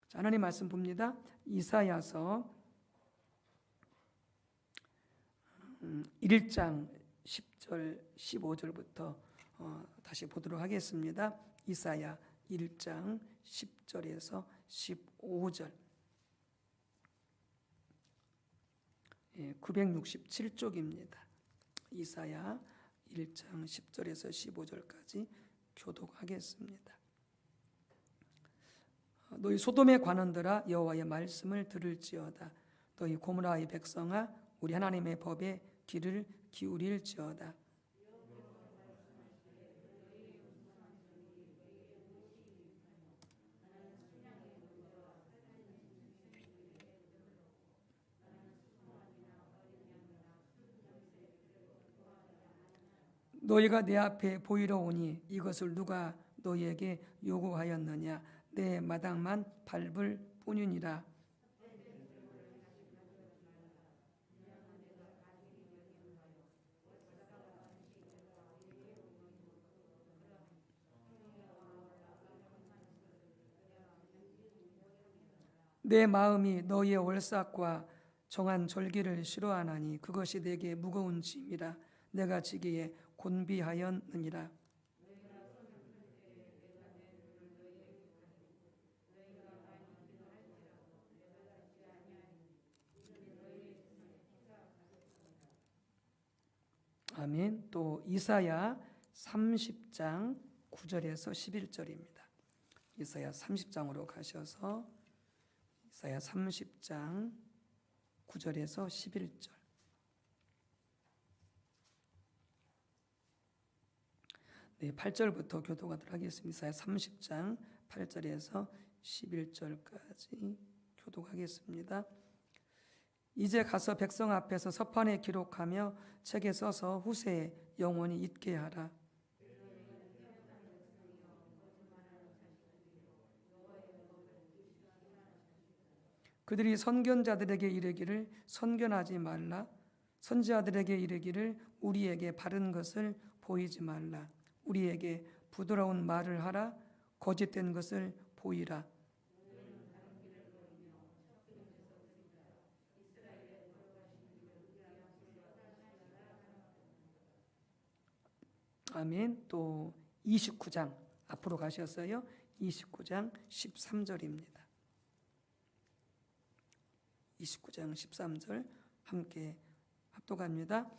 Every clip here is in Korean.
자, 하나님 말씀 봅니다. 이사야서 1장 10절 15절부터 다시 보도록 하겠습니다. 이사야 1장 10절에서 15절. 967쪽입니다. 이사야 1장 10절에서 15절까지 교독하겠습니다. 너희 소돔의 관원들아 여호와의 말씀을 들을지어다. 너희 고모라의 백성아 우리 하나님의 법에 귀를 기울일지어다. 너희가 내 앞에 보이러 오니 이것을 누가 너희에게 요구하였느냐? 내 마당만 밟을 뿐이니라. 내 마음이 너희의 월삭과 정한 절기를 싫어하나니 그것이 내게 무거운 짐이라. 내가 지기에 곤비하였느니라. 아멘. 또 이사야 30장 9절에서 11절입니다. 이사야 30장으로 가셔서 이사야 30장 9절에서 11절. 네, 8절부터 교독하도록 하겠습니다. 이사야 30장 8절에서 11절까지 교독하겠습니다. 이제 가서 백성 앞에서 서판에 기록하며 책에 써서 후세에 영원히 잊게 하라. 그들이 선견자들에게 이르기를 선견하지 말라. 선지자들에게 이르기를 우리에게 바른 것을 보이지 말라. 우리에게 부드러운 말을 하라. 거짓된 것을 보이라. 아멘. 또 29장 앞으로 가셨어요. 29장 13절입니다. 29장 13절 함께 합독합니다.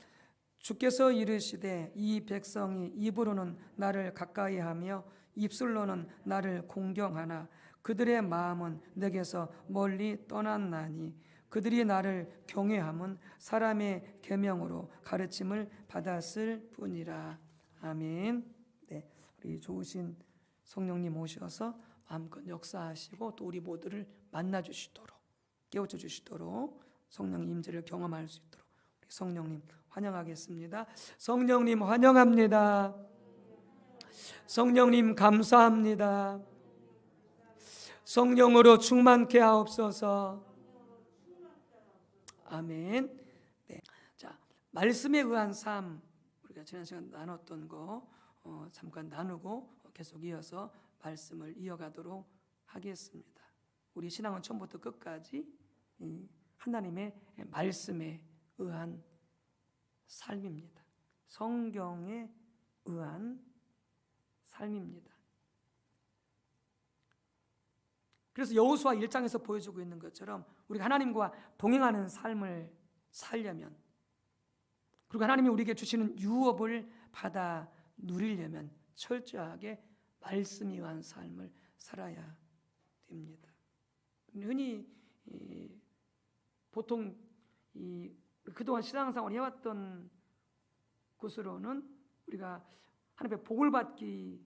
주께서 이르시되 이 백성이 입으로는 나를 가까이하며 입술로는 나를 공경하나 그들의 마음은 내게서 멀리 떠났나니 그들이 나를 경외함은 사람의 계명으로 가르침을 받았을 뿐이라. 아멘. 네, 우리 좋으신 성령님 오셔서 마음껏 역사하시고 또 우리 모두를 만나 주시도록 깨우쳐 주시도록 성령 임재를 경험할 수 있도록 우리 성령님 환영하겠습니다. 성령님 환영합니다. 성령님 감사합니다. 성령으로 충만케 하옵소서. 아멘. 네. 자, 말씀에 의한 삶 우리가 지난 시간 나눴던 거 잠깐 나누고 계속 이어서 말씀을 이어가도록 하겠습니다. 우리 신앙은 처음부터 끝까지 하나님의 말씀에 의한 삶입니다. 성경에 의한 삶입니다. 그래서 여호수아 1장에서 보여주고 있는 것처럼 우리가 하나님과 동행하는 삶을 살려면 그리고 하나님이 우리에게 주시는 유업을 받아 누리려면 철저하게 말씀에 의한 삶을 살아야 됩니다. 흔히 보통 그동안 신앙생활을 해왔던 것으로는 우리가 하나님의 복을 받기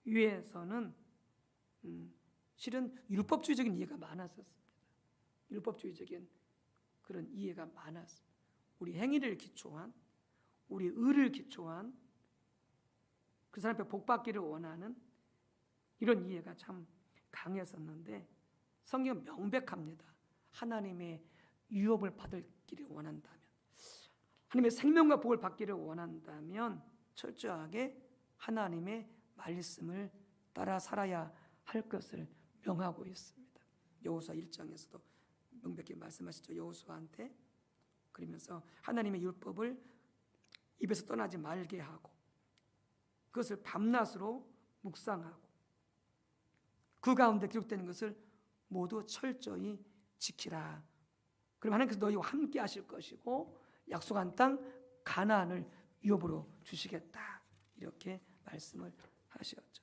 위해서는 실은 율법주의적인 이해가 많았었습니다. 율법주의적인 그런 이해가 많았습니다. 우리 행위를 기초한, 우리 의를 기초한 그 사람 앞에 복 받기를 원하는 이런 이해가 참 강했었는데 성경은 명백합니다. 하나님의 유업을 받기를 원한다면, 하나님의 생명과 복을 받기를 원한다면 철저하게 하나님의 말씀을 따라 살아야 할 것을 명하고 있습니다. 여호수아 1장에서도 명백히 말씀하시죠. 여호수아한테 그러면서 하나님의 율법을 입에서 떠나지 말게 하고 그것을 밤낮으로 묵상하고 그 가운데 기록되는 것을 모두 철저히 지키라. 그럼 하나님께서 너희와 함께 하실 것이고 약속한 땅 가나안을 유업으로 주시겠다. 이렇게 말씀을 하셨죠.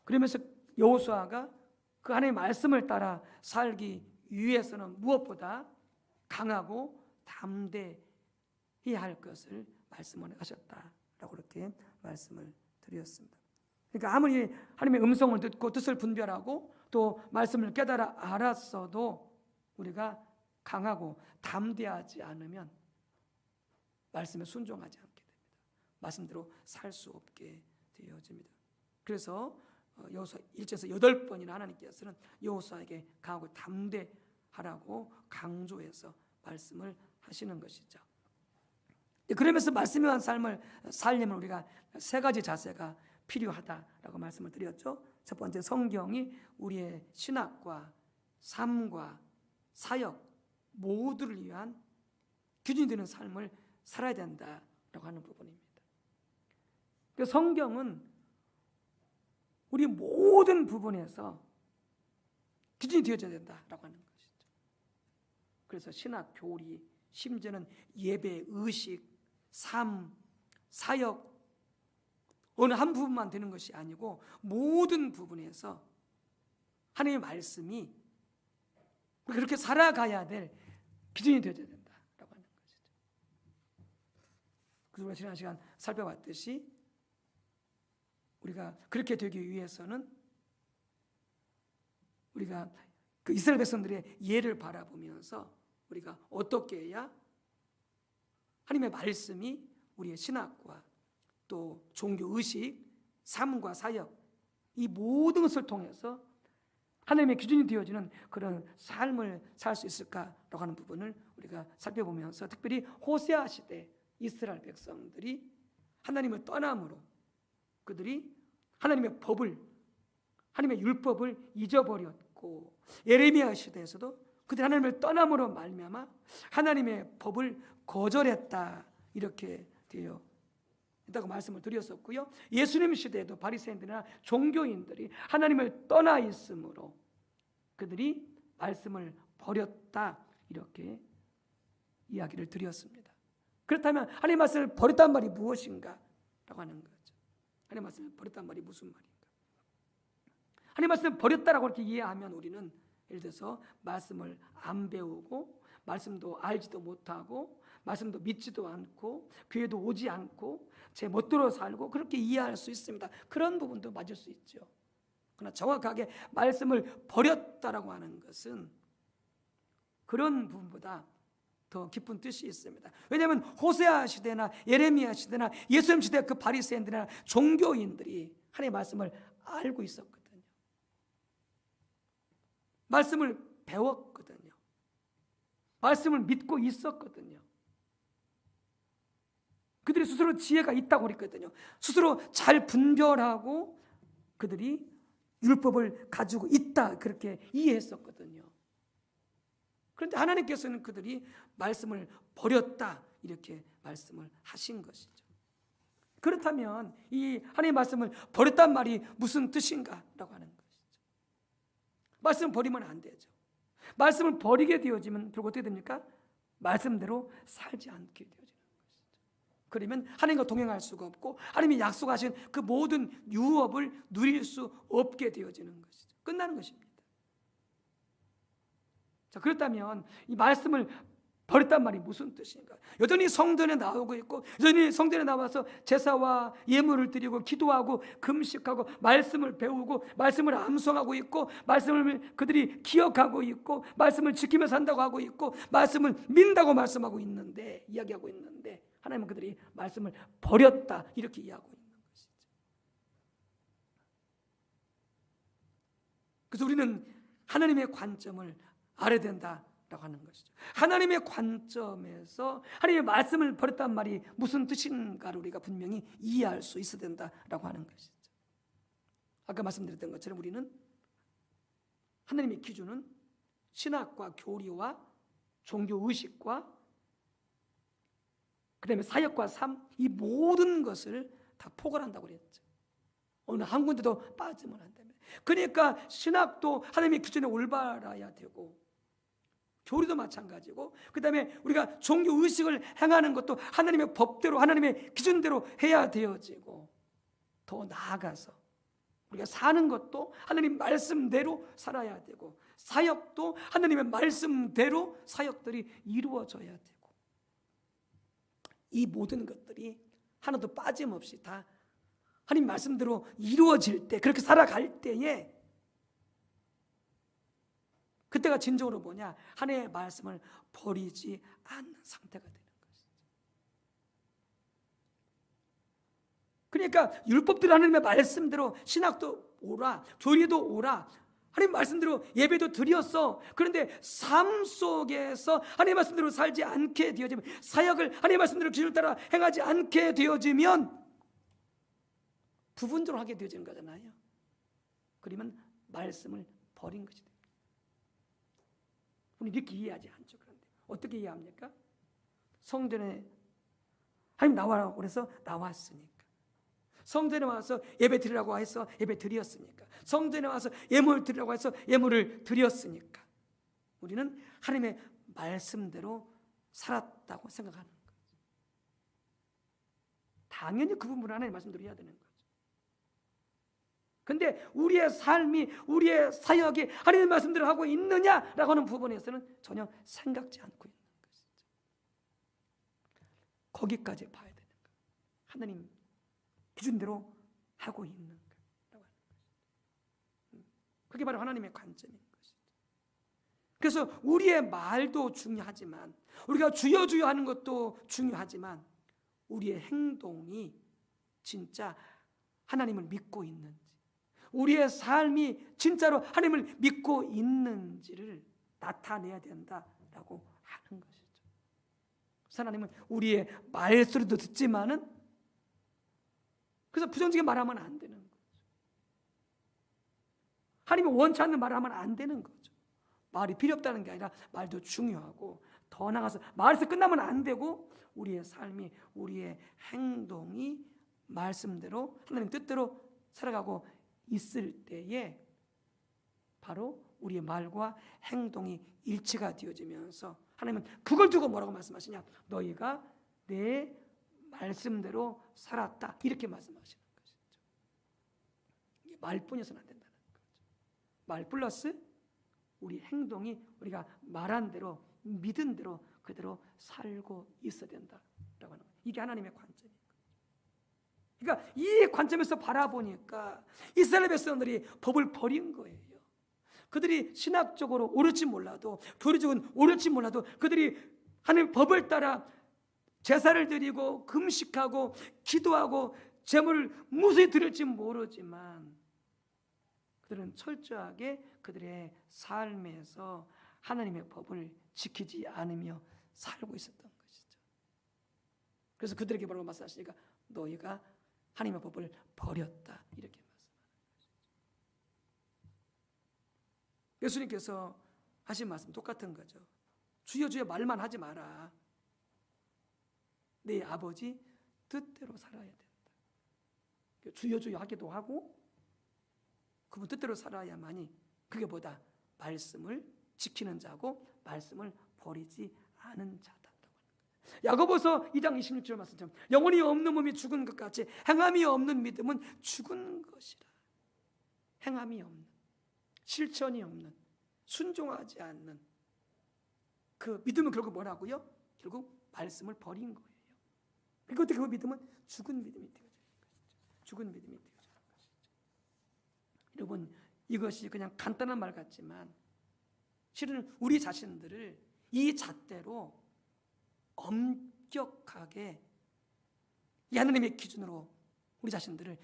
그러면서 여호수아가 그 하나님의 말씀을 따라 살기 위해서는 무엇보다 강하고 담대해야 할 것을 말씀을 하셨다라고 그렇게 말씀을 드렸습니다. 그러니까 아무리 하나님의 음성을 듣고 뜻을 분별하고 또 말씀을 깨달아 알았어도 우리가 강하고 담대하지 않으면 말씀에 순종하지 않게 됩니다. 말씀대로 살 수 없게 되어집니다. 그래서 여호수아 1장에서 8번이나 하나님께서는 여호수아에게 강하고 담대하라고 강조해서 말씀을 하시는 것이죠. 그러면서 말씀에 의한 삶을 살려면 우리가 3가지 자세가 필요하다라고 말씀을 드렸죠. 첫 번째, 성경이 우리의 신학과 삶과 사역 모두를 위한 기준이 되는 삶을 살아야 된다라고 하는 부분입니다. 그 성경은 우리 모든 부분에서 기준이 되어져야 된다라고 하는 것이죠. 그래서 신학, 교리, 심지어는 예배, 의식, 삶, 사역 어느 한 부분만 되는 것이 아니고 모든 부분에서 하나님의 말씀이 그렇게 살아가야 될 기준이 되어져야 된다라고 하는 것이죠. 그래서 우리가 지난 시간 살펴봤듯이 우리가 그렇게 되기 위해서는 우리가 그 이스라엘 백성들의 예를 바라보면서 우리가 어떻게 해야 하나님의 말씀이 우리의 신학과 또 종교 의식, 삶과 사역 이 모든 것을 통해서 하나님의 기준이 되어지는 그런 삶을 살 수 있을까라고 하는 부분을 우리가 살펴보면서 특별히 호세아 시대 이스라엘 백성들이 하나님을 떠남으로 그들이 하나님의 법을 하나님의 율법을 잊어버렸고 예레미야 시대에서도 그들이 하나님을 떠남으로 말미암아 하나님의 법을 거절했다 이렇게 되어 있다고 말씀을 드렸었고요. 예수님 시대에도 바리새인들이나 종교인들이 하나님을 떠나 있으므로 그들이 말씀을 버렸다 이렇게 이야기를 드렸습니다. 그렇다면 하나님의 말씀을 버렸단 말이 무엇인가? 라고 하는 거죠. 하나님의 말씀을 버렸단 말이 무슨 말인가? 하나님의 말씀을 버렸다라고 이렇게 이해하면 우리는 예를 들어서 말씀을 안 배우고 말씀도 알지도 못하고 말씀도 믿지도 않고 교회도 오지 않고 제 멋대로 살고 그렇게 이해할 수 있습니다. 그런 부분도 맞을 수 있죠. 그러나 정확하게 말씀을 버렸다라고 하는 것은 그런 부분보다 더 깊은 뜻이 있습니다. 왜냐하면 호세아 시대나 예레미야 시대나 예수님 시대 그 바리새인들이나 종교인들이 하나님의 말씀을 알고 있었거든요. 말씀을 배웠거든요. 말씀을 믿고 있었거든요. 그들이 스스로 지혜가 있다고 그랬거든요. 스스로 잘 분별하고 그들이 율법을 가지고 있다 그렇게 이해했었거든요. 그런데 하나님께서는 그들이 말씀을 버렸다 이렇게 말씀을 하신 것이죠. 그렇다면 이 하나님의 말씀을 버렸단 말이 무슨 뜻인가라고 하는 것이죠. 말씀 버리면 안 되죠. 말씀을 버리게 되어지면 결국 어떻게 됩니까? 말씀대로 살지 않게 되어지는 것이죠. 그러면 하나님과 동행할 수가 없고 하나님이 약속하신 그 모든 유업을 누릴 수 없게 되어지는 것이죠. 끝나는 것입니다. 자, 그렇다면 이 말씀을 버렸단 말이 무슨 뜻인가? 여전히 성전에 나오고 있고 여전히 성전에 나와서 제사와 예물을 드리고 기도하고 금식하고 말씀을 배우고 말씀을 암송하고 있고 말씀을 그들이 기억하고 있고 말씀을 지키며 산다고 하고 있고 말씀을 믿는다고 말씀하고 있는데 이야기하고 있는데 하나님은 그들이 말씀을 버렸다 이렇게 이야기하고 있는 것이죠. 그래서 우리는 하나님의 관점을 알아야 된다라고 하는 것이죠. 하나님의 관점에서 하나님의 말씀을 버렸단 말이 무슨 뜻인가를 우리가 분명히 이해할 수 있어야 된다라고 하는 것이죠. 아까 말씀드렸던 것처럼 우리는 하나님의 기준은 신학과 교리와 종교 의식과 그다음에 사역과 삶, 이 모든 것을 다 포괄한다고 그랬죠. 어느 한 군데도 빠지면 안 됩니다. 그러니까 신학도 하나님의 기준에 올바라야 되고, 교리도 마찬가지고, 그 다음에 우리가 종교 의식을 행하는 것도 하나님의 법대로, 하나님의 기준대로 해야 되어지고, 더 나아가서 우리가 사는 것도 하나님 말씀대로 살아야 되고, 사역도 하나님의 말씀대로 사역들이 이루어져야 되고, 이 모든 것들이 하나도 빠짐없이 다 하나님 말씀대로 이루어질 때, 그렇게 살아갈 때에, 그때가 진정으로 뭐냐? 하나님의 말씀을 버리지 않는 상태가 되는 것이죠. 그러니까 율법대로 하나님의 말씀대로 신학도 오라, 교리도 오라, 하나님 말씀대로 예배도 드렸어. 그런데 삶 속에서 하나님 말씀대로 살지 않게 되어지면, 사역을 하나님 말씀대로 기준을 따라 행하지 않게 되어지면 부분적으로 하게 되어지는 거잖아요. 그러면 말씀을 버린 것이 됩니다. 우리 이렇게 이해하지 않죠. 그런데 어떻게 이해합니까? 성전에 하나님 나와라고 그래서 나왔으니까, 성전에 와서 예배 드리라고 해서 예배 드렸으니까, 성전에 와서 예물을 드리라고 해서 예물을 드렸으니까, 우리는 하나님의 말씀대로 살았다고 생각하는 거죠. 당연히 그 부분을 하나님의 말씀대로 해야 되는 거죠. 근데 우리의 삶이, 우리의 사역이 하나님의 말씀대로 하고 있느냐라고 하는 부분에서는 전혀 생각지 않고 있는 것이죠. 거기까지 봐야 되는 거예요. 하나님 기준대로 하고 있는 거라고 하는 것이죠. 그게 바로 하나님의 관점인 것이죠. 그래서 우리의 말도 중요하지만, 우리가 주여 주여 하는 것도 중요하지만, 우리의 행동이 진짜 하나님을 믿고 있는지, 우리의 삶이 진짜로 하나님을 믿고 있는지를 나타내야 된다라고 하는 것이죠. 그래서 하나님은 우리의 말소리도 듣지만은, 그래서 부정적인 말하면 안 되는 거죠. 하나님이 원치 않는 말을 하면 안 되는 거죠. 말이 필요 없다는 게 아니라 말도 중요하고, 더 나아가서 말에서 끝나면 안 되고, 우리의 삶이, 우리의 행동이 말씀대로 하나님 뜻대로 살아가고 있을 때에 바로 우리의 말과 행동이 일치가 되어지면서, 하나님은 그걸 두고 뭐라고 말씀하시냐? 너희가 내 말씀대로 살았다, 이렇게 말씀하시는 것이죠. 이게 말뿐이어서는 안 된다는 거죠. 말 플러스 우리 행동이 우리가 말한 대로, 믿은 대로 그대로 살고 있어야 된다라고 하는 거예요. 이게 하나님의 관점이에요. 그러니까 이 관점에서 바라보니까 이스라엘 백성들이 법을 버린 거예요. 그들이 신학적으로 옳을지 몰라도, 교리적으로 옳을지 몰라도, 그들이 하나님의 법을 따라 제사를 드리고 금식하고 기도하고 제물을 무수히 드릴지 모르지만, 그들은 철저하게 그들의 삶에서 하나님의 법을 지키지 않으며 살고 있었던 것이죠. 그래서 그들에게 뭐라고 말씀하시니까 너희가 하나님의 법을 버렸다, 이렇게 말씀하는 것이죠. 예수님께서 하신 말씀 똑같은 거죠. 주여 주여 말만 하지 마라. 내 아버지 뜻대로 살아야 된다. 주여 주여 하기도 하고, 그분 뜻대로 살아야만이 그게 보다 말씀을 지키는 자고 말씀을 버리지 않은 자다. 야고보서 2장 26절 말씀처럼 영혼이 없는 몸이 죽은 것 같이 행함이 없는 믿음은 죽은 것이라. 행함이 없는, 실천이 없는, 순종하지 않는 그 믿음은 결국 뭐라고요? 결국 말씀을 버린 거예요. 그것도 그 믿음은 죽은 믿음이 되어지는 것이죠. 죽은 믿음이 되어지는 것이죠. 여러분, 이것이 그냥 간단한 말 같지만 실은 우리 자신들을 이 잣대로 엄격하게 이 하나님의 기준으로 우리 자신들을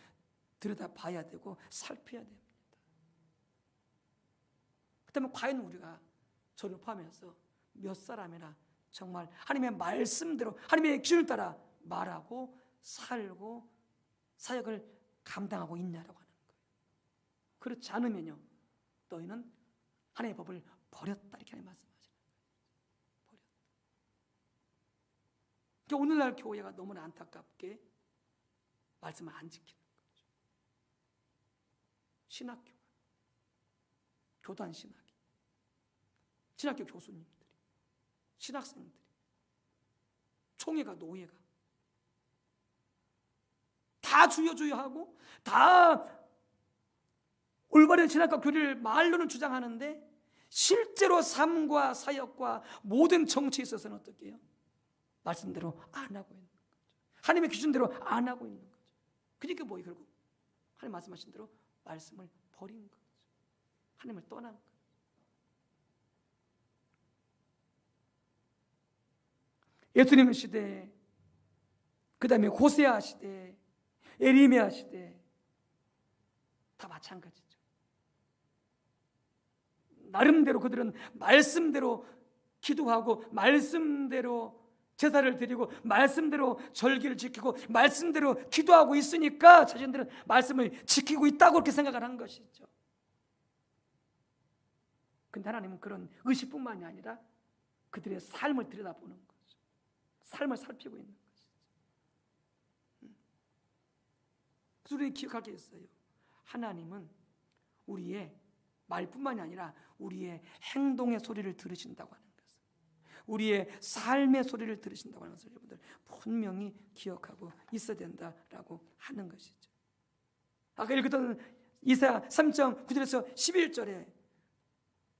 들여다봐야 되고 살펴야 됩니다. 그렇다면 과연 우리가 저를 포함해서 몇 사람이나 정말 하나님의 말씀대로 하나님의 기준을 따라 말하고 살고 사역을 감당하고 있냐라고 하는 거예요. 그렇지 않으면요, 너희는 하나님의 법을 버렸다 이렇게 말씀하시는 거예요. 버렸다. 그러니까 오늘날 교회가 너무나 안타깝게 말씀을 안 지키는 거죠. 신학교가, 교단 신학이, 신학교 교수님들이, 신학생들이, 총회가, 노예가 다 주여 하고 다 올바른 신학과 교리를 말로는 주장하는데 실제로 삶과 사역과 모든 정치에 있어서는 어떻게 해요? 말씀대로 안 하고 있는 거죠. 하나님의 기준대로 안 하고 있는 거죠. 그러니까 뭐예요? 결국 하나님 말씀하신 대로 말씀을 버린 거죠. 하나님을 떠난 거죠. 예수님 시대, 그 다음에 호세아 시대, 에리미야 시대 다 마찬가지죠. 나름대로 그들은 말씀대로 기도하고 말씀대로 제사를 드리고 말씀대로 절기를 지키고 말씀대로 기도하고 있으니까 자신들은 말씀을 지키고 있다고 그렇게 생각을 한 것이죠. 근데 하나님은 그런 의식뿐만이 아니라 그들의 삶을 들여다보는 거죠. 삶을 살피고 있는 것이죠. 그래서 우리는 기억할 게 있어요. 하나님은 우리의 말뿐만이 아니라 우리의 행동의 소리를 들으신다고 하는 것을, 우리의 삶의 소리를 들으신다고 하는 것을 여러분들 분명히 기억하고 있어야 된다라고 하는 것이죠. 아까 읽었던 이사야 3장 9절에서 11절에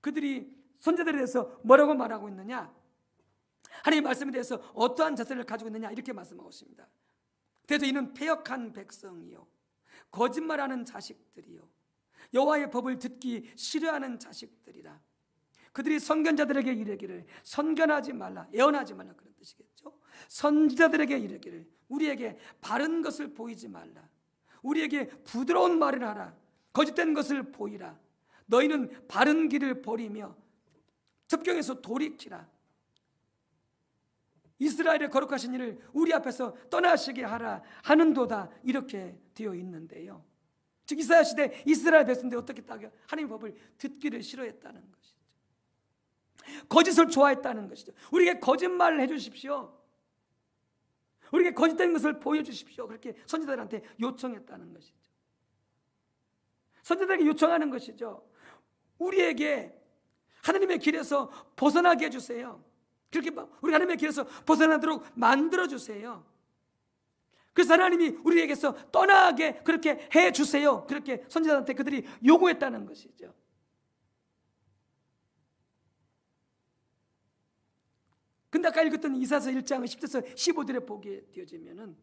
그들이 선지자들에 대해서 뭐라고 말하고 있느냐, 하나님의 말씀에 대해서 어떠한 자세를 가지고 있느냐 이렇게 말씀하고 있습니다. 그래서 이는 패역한 백성이요 거짓말하는 자식들이요 여호와의 법을 듣기 싫어하는 자식들이라. 그들이 선견자들에게 이르기를 선견하지 말라, 예언하지 말라, 그런 뜻이겠죠. 선지자들에게 이르기를 우리에게 바른 것을 보이지 말라, 우리에게 부드러운 말을 하라, 거짓된 것을 보이라. 너희는 바른 길을 버리며 첩경에서 돌이키라. 이스라엘의 거룩하신 이를 우리 앞에서 떠나시게 하라 하는도다, 이렇게 되어 있는데요. 즉 이사야 시대 이스라엘 백성들이 어떻게 했다고요? 하나님의 법을 듣기를 싫어했다는 것이죠. 거짓을 좋아했다는 것이죠. 우리에게 거짓말을 해주십시오, 우리에게 거짓된 것을 보여주십시오, 그렇게 선지자들한테 요청했다는 것이죠. 선지자들에게 요청하는 것이죠. 우리에게 하나님의 길에서 벗어나게 해주세요. 그렇게 우리 하나님의 길에서 벗어나도록 만들어주세요. 그래서 하나님이 우리에게서 떠나게 그렇게 해주세요, 그렇게 선지자한테 그들이 요구했다는 것이죠. 근데 아까 읽었던 이사야서 1장 10절에서 15절에 보게 되어지면은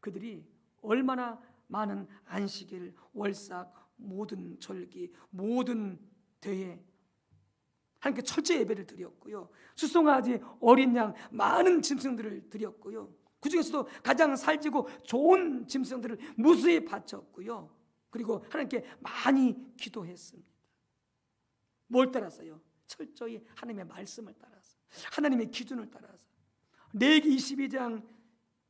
그들이 얼마나 많은 안식일, 월삭, 모든 절기, 모든 대회 하나님께 철저히 예배를 드렸고요, 수송아지, 어린 양, 많은 짐승들을 드렸고요, 그 중에서도 가장 살지고 좋은 짐승들을 무수히 바쳤고요, 그리고 하나님께 많이 기도했습니다. 뭘 따라서요? 철저히 하나님의 말씀을 따라서, 하나님의 기준을 따라서. 레위기 22장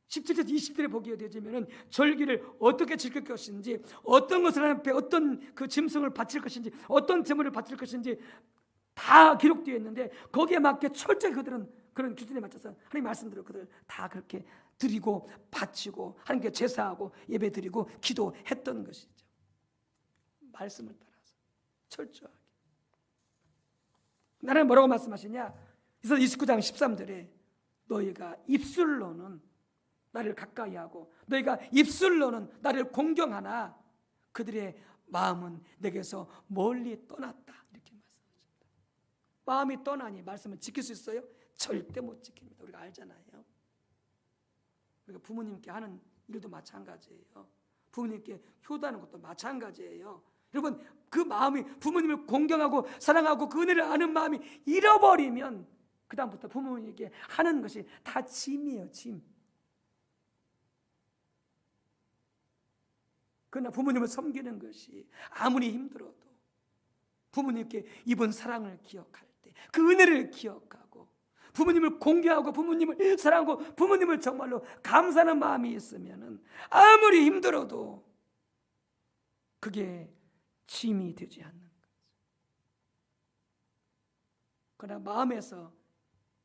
17절에서 20절에 보게 되어지면 절기를 어떻게 지킬 것인지, 어떤 것을 하나님 앞에 어떤 그 짐승을 바칠 것인지, 어떤 제물을 바칠 것인지 다 기록되어 있는데 거기에 맞게 철저히 그들은 그런 기준에 맞춰서 하나님 말씀대로 그들 다 그렇게 드리고 바치고 하나님께 제사하고 예배 드리고 기도했던 것이죠. 말씀을 따라서 철저하게. 나는 뭐라고 말씀하시냐, 그래서 29장 13절에 너희가 입술로는 나를 가까이 하고 너희가 입술로는 나를 공경하나 그들의 마음은 내게서 멀리 떠났다, 이렇게 말씀하십니다. 마음이 떠나니 말씀을 지킬 수 있어요? 절대 못 지킵니다. 우리가 알잖아요. 우리가 부모님께 하는 일도 마찬가지예요. 부모님께 효도하는 것도 마찬가지예요. 여러분, 그 마음이 부모님을 공경하고 사랑하고 그 은혜를 아는 마음이 잃어버리면 그 다음부터 부모님에게 하는 것이 다 짐이에요, 짐. 그러나 부모님을 섬기는 것이 아무리 힘들어도 부모님께 입은 사랑을 기억할 때, 그 은혜를 기억하고 부모님을 공경하고 부모님을 사랑하고 부모님을 정말로 감사하는 마음이 있으면 아무리 힘들어도 그게 짐이 되지 않는 거죠. 그러나 마음에서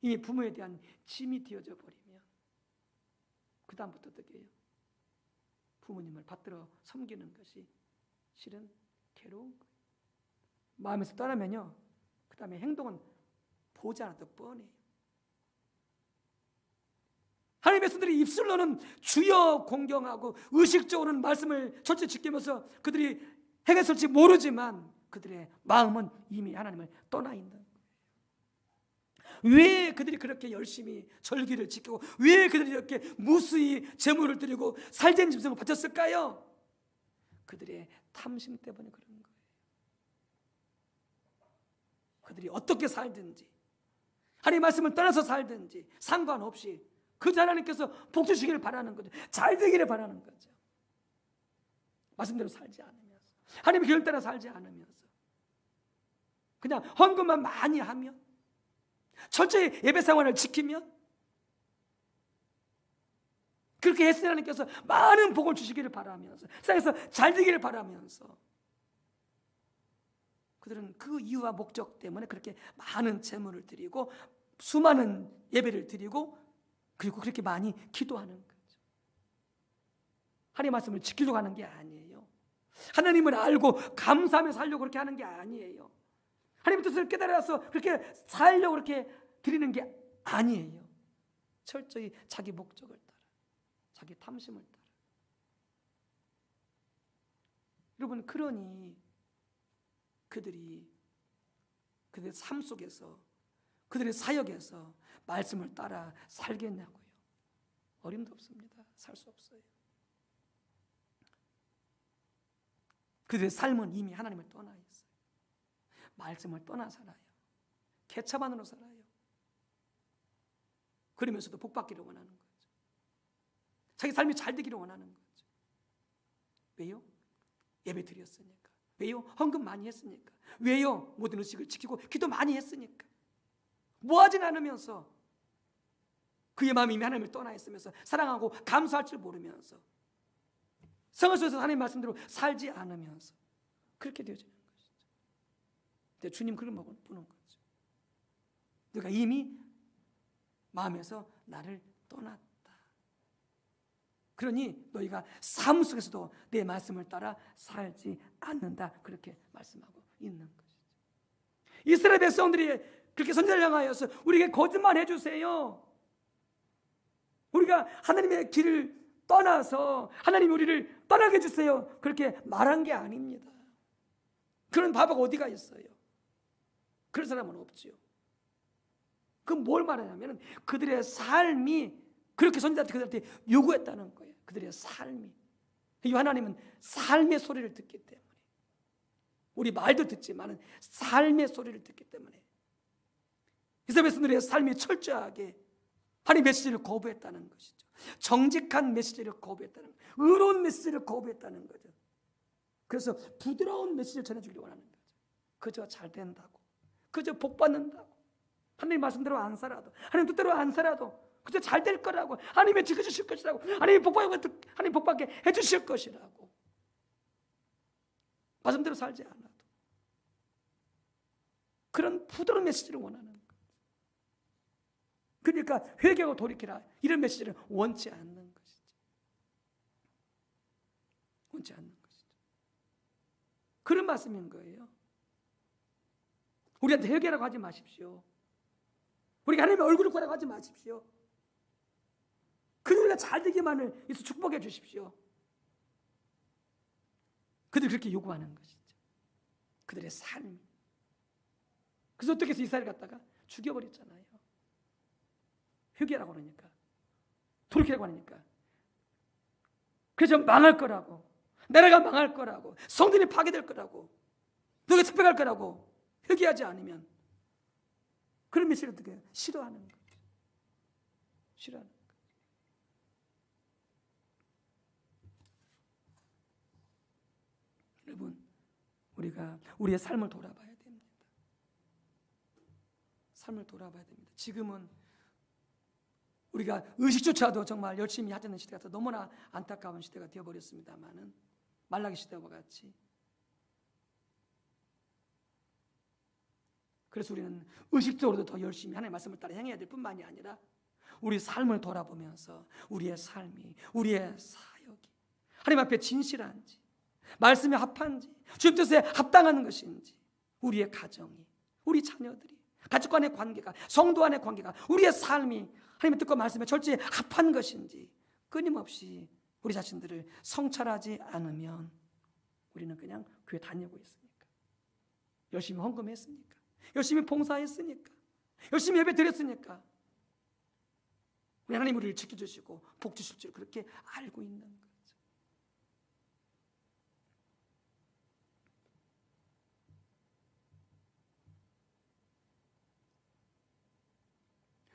이미 부모에 대한 짐이 되어져 버리면 그 다음부터 어떻게 해요? 부모님을 받들어 섬기는 것이 실은 괴로운 거예요. 마음에서 떠나면요, 그 다음에 행동은 보지 않아도 뻔해요. 하나님의 백성들이 입술로는 주여 공경하고 의식적으로는 말씀을 철저히 지키면서 그들이 행했을지 모르지만 그들의 마음은 이미 하나님을 떠나 있는 거예요. 왜 그들이 그렇게 열심히 절기를 지키고 왜 그들이 이렇게 무수히 제물을 드리고 살된 짐승을 바쳤을까요? 그들의 탐심 때문에 그런 거예요. 그들이 어떻게 살든지 하나님 말씀을 떠나서 살든지 상관없이 그 하나님께서 복 주시기를 바라는 거죠. 잘 되기를 바라는 거죠. 말씀대로 살지 않으면서 하나님의 계획 따라 살지 않으면서 그냥 헌금만 많이 하면 철저히 예배 생활을 지키면 그렇게 했으니 하나님께서 많은 복을 주시기를 바라면서 세상에서 잘 되기를 바라면서 그들은 그 이유와 목적 때문에 그렇게 많은 제물을 드리고 수많은 예배를 드리고 그리고 그렇게 많이 기도하는 거죠. 하나님의 말씀을 지키려고 하는 게 아니에요. 하나님을 알고 감사하며 살려고 그렇게 하는 게 아니에요. 하나님의 뜻을 깨달아서 그렇게 살려고 그렇게 드리는 게 아니에요. 철저히 자기 목적을 따라 자기 탐심을 따라. 여러분, 그러니 그들이 그들의 삶 속에서 그들의 사역에서 말씀을 따라 살겠냐고요. 어림도 없습니다. 살 수 없어요. 그들의 삶은 이미 하나님을 떠나 있어요. 말씀을 떠나 살아요. 개차반으로 살아요. 그러면서도 복받기를 원하는 거죠. 자기 삶이 잘 되기를 원하는 거죠. 왜요? 예배 드렸으니까. 왜요? 헌금 많이 했으니까. 왜요? 모든 의식을 지키고 기도 많이 했으니까. 뭐하진 않으면서 그의 마음이 이미 하나님을 떠나 있으면서 사랑하고 감사할 줄 모르면서 성을 속에서 하나님의 말씀대로 살지 않으면서 그렇게 되어지는 것이죠. 근데 주님 그걸 보는 거죠. 너가 이미 마음에서 나를 떠났다. 그러니 너희가 삶 속에서도 내 말씀을 따라 살지 않는다. 그렇게 말씀하고 있는 것이죠. 이스라엘 백성들이 그렇게 선지자를 향하여서 우리에게 거짓말 해주세요. 우리가 하나님의 길을 떠나서 하나님 우리를 떠나게 해주세요. 그렇게 말한 게 아닙니다. 그런 바보가 어디가 있어요? 그런 사람은 없지요. 그럼 뭘 말하냐면 그들의 삶이 그렇게 선지자한테 그들한테 요구했다는 거예요. 그들의 삶이. 이 하나님은 삶의 소리를 듣기 때문에 우리 말도 듣지만 삶의 소리를 듣기 때문에 이스라엘 백성들의 삶이 철저하게 하나님의 메시지를 거부했다는 것이죠. 정직한 메시지를 거부했다는 거예요. 의로운 메시지를 거부했다는 거죠. 그래서 부드러운 메시지를 전해주기를 원하는 거죠. 그저 잘 된다고, 그저 복 받는다고, 하나님 말씀대로 안 살아도, 하나님 뜻대로 안 살아도 그저 잘 될 거라고, 하나님이 지켜주실 것이라고, 하나님 복받게 해주실 것이라고, 말씀대로 살지 않아도 그런 부드러운 메시지를 원하는 거예요. 그러니까 회개하고 돌이키라 이런 메시지를 원치 않는 것이죠. 원치 않는 것이죠. 그런 말씀인 거예요. 우리한테 회개라고 하지 마십시오. 우리가 하나님의 얼굴을 보라고 하지 마십시오. 그들 우리가 잘 되기만을 해서 축복해 주십시오. 그들이 그렇게 요구하는 것이죠. 그들의 삶. 그래서 어떻게 해서 이스라엘 갖다가 죽여버렸잖아요. 회개라고 그러니까, 돌이키라고 하니까. 그래서 망할 거라고, 나라가 망할 거라고, 성전이 파괴될 거라고, 너가 집행할 거라고 회개하지 않으면 그런 메시지를 어떻게 해요? 싫어하는 거예요. 싫어하는 거예요. 여러분, 우리가 우리의 삶을 돌아봐야 됩니다. 삶을 돌아봐야 됩니다. 지금은 우리가 의식조차도 정말 열심히 하자는 시대가 너무나 안타까운 시대가 되어버렸습니다만은 말라기 시대와 같이 그래서 우리는 의식적으로도 더 열심히 하나님의 말씀을 따라 행해야 될 뿐만이 아니라 우리 삶을 돌아보면서 우리의 삶이, 우리의 사역이 하나님 앞에 진실한지, 말씀에 합한지, 주님 뜻에 합당한 것인지, 우리의 가정이, 우리 자녀들이, 가족 간의 관계가, 성도 간의 관계가, 우리의 삶이 하나님의 뜻과 말씀에 철저히 합한 것인지 끊임없이 우리 자신들을 성찰하지 않으면 우리는 그냥 교회 다니고 있으니까, 열심히 헌금했으니까, 열심히 봉사했으니까, 열심히 예배 드렸으니까 우리 하나님 우리를 지켜주시고 복 주실 줄 그렇게 알고 있는 거죠.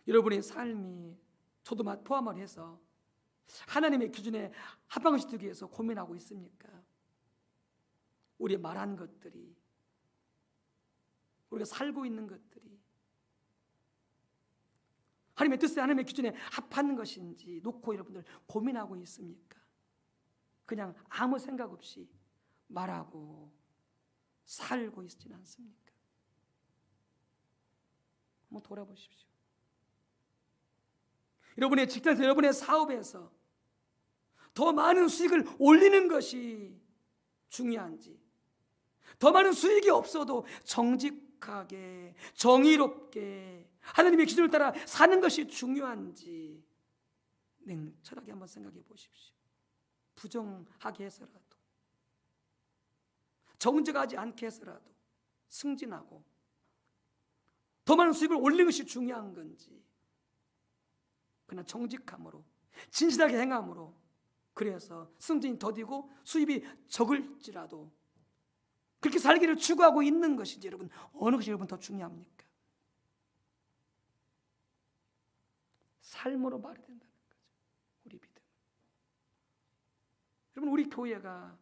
여러분의 삶이 저도 포함을 해서 하나님의 기준에 합당시키기 위해서 고민하고 있습니까? 우리 말한 것들이, 우리가 살고 있는 것들이 하나님의 뜻에, 하나님의 기준에 합하는 것인지 놓고 여러분들 고민하고 있습니까? 그냥 아무 생각 없이 말하고 살고 있지는 않습니까? 한번 돌아보십시오. 여러분의 직장에서, 여러분의 사업에서 더 많은 수익을 올리는 것이 중요한지, 더 많은 수익이 없어도 정직하게, 정의롭게 하나님의 기준을 따라 사는 것이 중요한지 냉철하게 한번 생각해 보십시오. 부정하게 해서라도, 정직하지 않게 해서라도 승진하고 더 많은 수익을 올리는 것이 중요한 건지, 그러나 정직함으로, 진실하게 행함으로, 그래서 승진이 더디고 수입이 적을지라도 그렇게 살기를 추구하고 있는 것인지, 여러분 어느 것이 여러분 더 중요합니까? 삶으로 말해야 된다는 거죠. 우리 믿음. 여러분, 우리 교회가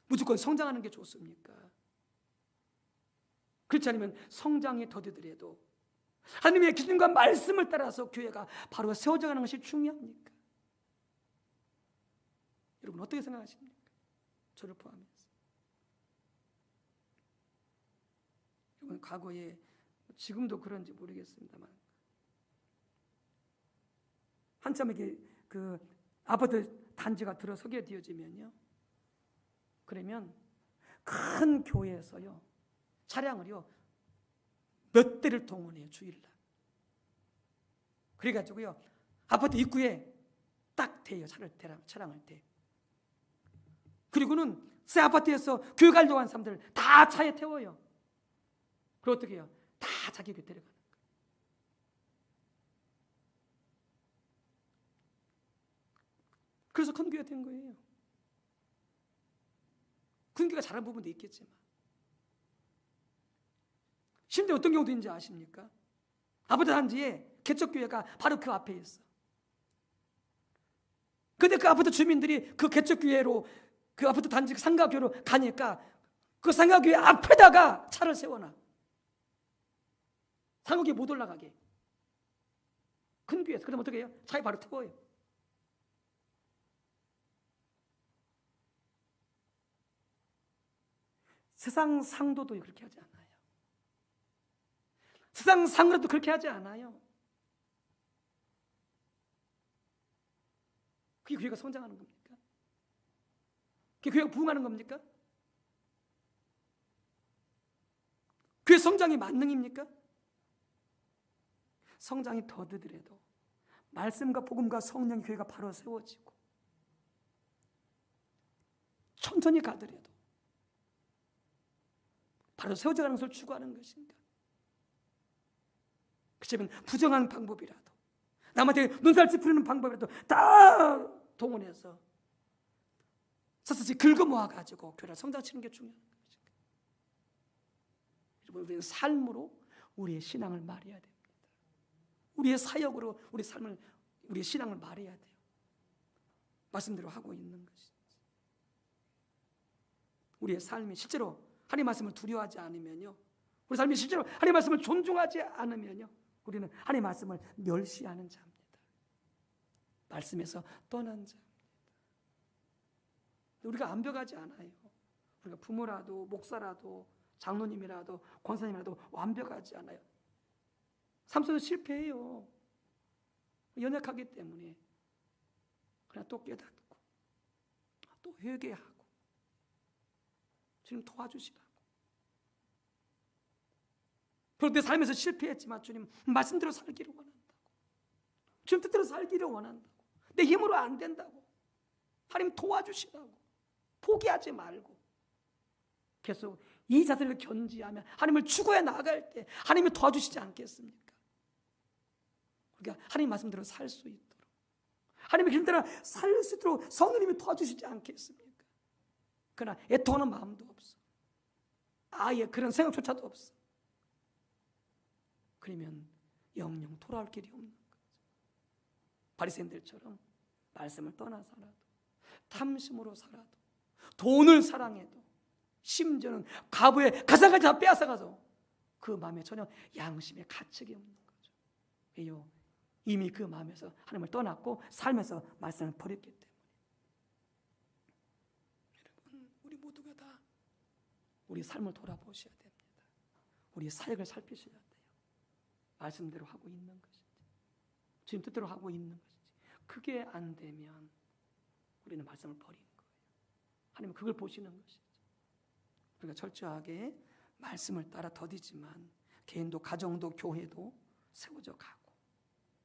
무조건 성장하는 게 좋습니까? 그렇지 않으면 성장이 더디더라도 하나님의 기준과 말씀을 따라서 교회가 바로 세워져 가는 것이 중요합니까? 여러분 어떻게 생각하십니까? 저를 포함해서. 여러분 과거에, 지금도 그런지 모르겠습니다만, 한참 이렇게 그 아파트 단지가 들어서게 되어지면요, 그러면 큰 교회에서요 차량을요 몇 대를 동원해요, 주일날. 그래가지고요 아파트 입구에 딱 대요, 차량을 대. 그리고는 새 아파트에서 교회 가려고 하는 사람들 다 차에 태워요. 그리고 어떻게 해요? 다 자기 교회 데려가는 거예요. 그래서 큰 교회가 된 거예요. 큰 교회가 잘한 부분도 있겠지만, 심지어 어떤 경우도 있는지 아십니까? 아파트 단지에 개척교회가 바로 그 앞에 있어. 근데 그 아파트 주민들이 그 개척교회로, 그 아파트 단지 상가교회로 가니까 그 상가교회 앞에다가 차를 세워놔. 상가교회 못 올라가게. 큰 교회에서. 그럼 어떻게 해요? 차에 바로 태워요. 세상 상도도 그렇게 하지 않아요. 세상 상으로도 그렇게 하지 않아요. 그게 교회가 성장하는 겁니까? 그게 교회가 부흥하는 겁니까? 교회 성장이 만능입니까? 성장이 더디더라도 말씀과 복음과 성령 교회가 바로 세워지고 천천히 가더라도 바로 세워져가는 것을 추구하는 것인가? 그치만 부정한 방법이라도, 남한테 눈살 찌푸리는 방법이라도 다 동원해서 샅샅이 긁어 모아가지고 교회를 성장시키는 게 중요한 것인가? 여러분, 우리는 삶으로 우리의 신앙을 말해야 됩니다. 우리의 사역으로 우리 삶을, 우리의 신앙을 말해야 돼요. 말씀대로 하고 있는 것이지. 우리의 삶이 실제로 하나님의 말씀을 두려워하지 않으면요, 우리 삶이 실제로 하나님의 말씀을 존중하지 않으면요, 우리는 하나님의 말씀을 멸시하는 자입니다. 말씀에서 떠난 자입니다. 우리가 완벽하지 않아요. 우리가 부모라도 목사라도 장로님이라도 권사님이라도 완벽하지 않아요. 삶 속에서 실패해요. 연약하기 때문에. 그러나 또 깨닫고 또 회개하고 주님 도와주시라고. 그럴 때 삶에서 실패했지만 주님 말씀대로 살기를 원한다고. 주님 뜻대로 살기를 원한다고. 내 힘으로 안 된다고. 하나님 도와주시라고. 포기하지 말고 계속 이 자세를 견지하면 하나님을 추구해 나아갈 때 하나님이 도와주시지 않겠습니까? 그러니까 하나님 말씀대로 살 수 있도록, 하나님의 길대로 살 수 있도록 성령님이 도와주시지 않겠습니까? 그러나 애통하는 마음도 없어. 아예 그런 생각조차도 없어. 그러면 영영 돌아올 길이 없는 거죠. 바리새인들처럼 말씀을 떠나 살아도, 탐심으로 살아도, 돈을 사랑해도, 심지어는 가부의 가상까지 다 빼앗아가서 그 마음에 전혀 양심의 가책이 없는 거죠. 왜요? 이미 그 마음에서 하나님을 떠났고 삶에서 말씀을 버렸기 때문에. 여러분, 우리 모두가 다 우리 삶을 돌아보셔야 됩니다. 우리 사역을 살피셔야 돼요. 말씀대로 하고 있는 것인지, 주님 뜻대로 하고 있는 것인지. 그게 안 되면 우리는 말씀을 버리는 거예요. 하나님은 그걸 보시는 것이죠. 우리가 철저하게 말씀을 따라 더디지만 개인도 가정도 교회도 세워져 가고,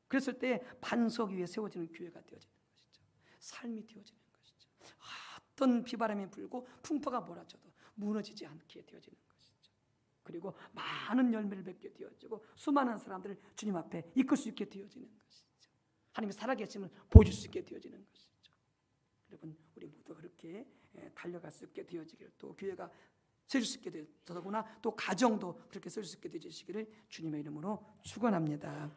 그랬을 때 반석 위에 세워지는 교회가 되어지는 것이죠. 삶이 되어지는 것이죠. 어떤 비바람이 불고 풍파가 몰아쳐도 무너지지 않게 되어지는 것이죠. 그리고 많은 열매를 맺게 되어지고 수많은 사람들을 주님 앞에 이끌 수 있게 되어지는 것이죠. 하나님의 살아계심을 보여줄 수 있게 되어지는 것이죠. 여러분, 우리 모두 그렇게 달려갈 수 있게 되어지기를, 또 교회가 세울 수 있게 되더구나, 또 가정도 그렇게 세울 수 있게 되시기를 주님의 이름으로 축원합니다.